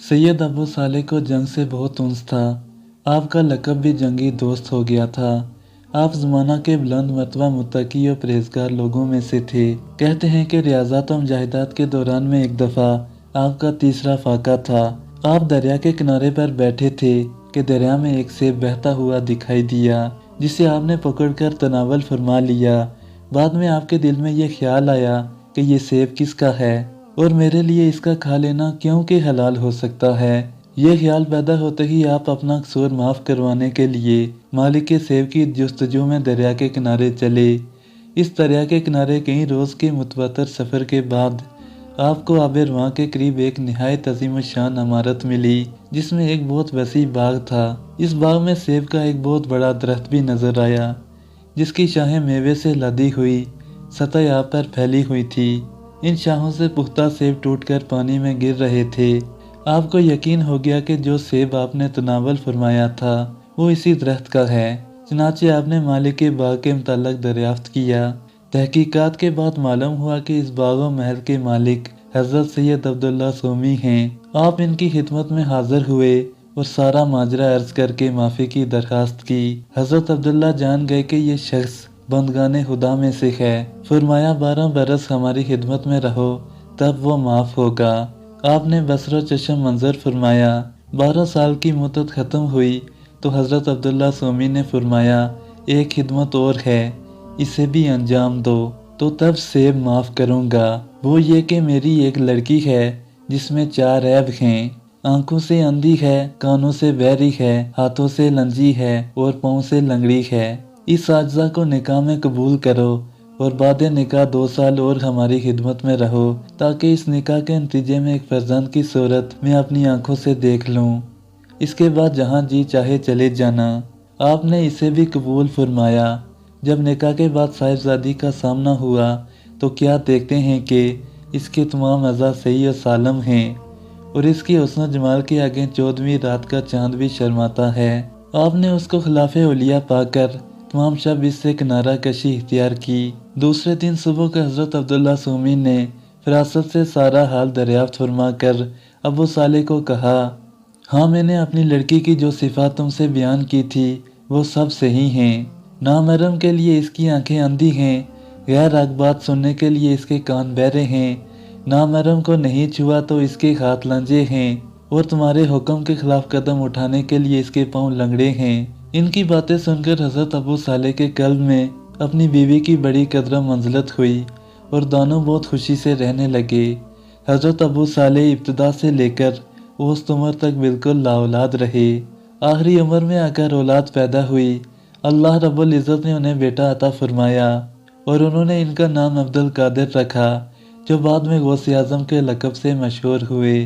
सैयद अबू सालेह को जंग से बहुत उन्स था। आपका लक़ब भी जंगी दोस्त हो गया था। आप ज़माना के बुलंद मर्तबा मुत्तकी और परहेज़गार लोगों में से थे। कहते हैं कि रियाज़ात और मुजाहिदात के दौरान में एक दफ़ा आपका तीसरा फाका था। आप दरिया के किनारे पर बैठे थे कि दरिया में एक सेब बहता हुआ दिखाई दिया, जिसे आपने पकड़कर तनावल फरमा लिया। बाद में आपके दिल में यह ख्याल आया कि ये सेब किसका है और मेरे लिए इसका खा लेना क्योंकि हलाल हो सकता है। यह ख्याल पैदा होते ही आप अपना कसूर माफ़ करवाने के लिए मालिक के सेब की जस्तजू में दरिया के किनारे चले। इस दरिया के किनारे कई रोज़ के मुतवातर सफ़र के बाद आपको आब रुआं के करीब एक नहायत अजीम शान इमारत मिली, जिसमें एक बहुत वसी बाग था। इस बाग में सेब का एक बहुत बड़ा दरख्त भी नज़र आया, जिसकी शाखें मेवे से लदी हुई सतह आप पर फैली हुई थी। इन शाहों से पुख्ता सेब टूटकर पानी में गिर रहे थे। आपको यकीन हो गया कि जो सेब आपने तनावल फरमाया था वो इसी दरख्त का है। चनाचे आपने मालिक के बाग के मुताल्लिक़ दरियाफ्त किया। तहकीकात के बाद मालूम हुआ कि इस बाग व महल के मालिक हज़रत सैयद अब्दुल्ला सोमी हैं। आप इनकी खिदमत में हाजिर हुए और सारा माजरा अर्ज करके माफ़ी की दरखास्त की। हज़रत अब्दुल्ला जान गए कि ये शख्स बंदगाने खुदा में से है। फरमाया 12 बरस हमारी खिदमत में रहो तब वो माफ़ होगा। आपने बसरो चशम मंजर फरमाया। 12 साल की मुद्दत ख़त्म हुई तो हज़रत अब्दुल्ला सोमी ने फरमाया एक खिदमत और है, इसे भी अंजाम दो तो तब सेब माफ़ करूँगा। वो ये कि मेरी एक लड़की है जिसमें 4 ऐब हैं। आंखों से अंधी है, कानों से बहरी है, हाथों से लंजी है और पाँव से लंगड़ी है। इस आज्जा को निकाह में कबूल करो और बाद निकाह 2 साल और हमारी खिदमत में रहो, ताकि इस निकाह के नतीजे में एक फर्जंद की सूरत मैं अपनी आंखों से देख लूँ। इसके बाद जहाँ जी चाहे चले जाना। आपने इसे भी कबूल फरमाया। जब निकाह के बाद साहिबजादी का सामना हुआ तो क्या देखते हैं कि इसके तमाम अज़ा सही और सालम हैं और इसकी हुस्न जमाल के आगे 14वीं रात का चांद भी शर्माता है। आपने उसको खिलाफे औलिया पाकर तमाम शब इससे किनारा कशी इख्तियार की। दूसरे दिन सुबह को हज़रत अब्दुल्ला सोमी ने फरासत से सारा हाल दरियाफ्त फरमा कर अबू सालेह को कहा, हाँ मैंने अपनी लड़की की जो सिफ़ात तुमसे बयान की थी वो सब सही हैं। नामहरम के लिए इसकी आंखें अंधी हैं, गैर हक बात सुनने के लिए इसके कान बहरे हैं, नामहरम को नहीं छुआ तो इसके हाथ लंजे हैं और तुम्हारे हुक्म के खिलाफ कदम उठाने के लिए इसके पाँव लंगड़े हैं। इनकी बातें सुनकर हज़रत अबू सालेह के कल्ब में अपनी बीवी की बड़ी कदर मंजिलत हुई और दोनों बहुत खुशी से रहने लगे। हज़रत अबू सालेह इब्तिदा से लेकर उस उम्र तक बिल्कुल लाऔलाद रहे। आखिरी उम्र में आकर औलाद पैदा हुई। अल्लाह रब्बुल इज़्ज़त ने उन्हें बेटा अता फरमाया और उन्होंने इनका नाम अब्दुल कादिर रखा, जो बाद में गौसे आज़म के लक़ब से मशहूर हुए।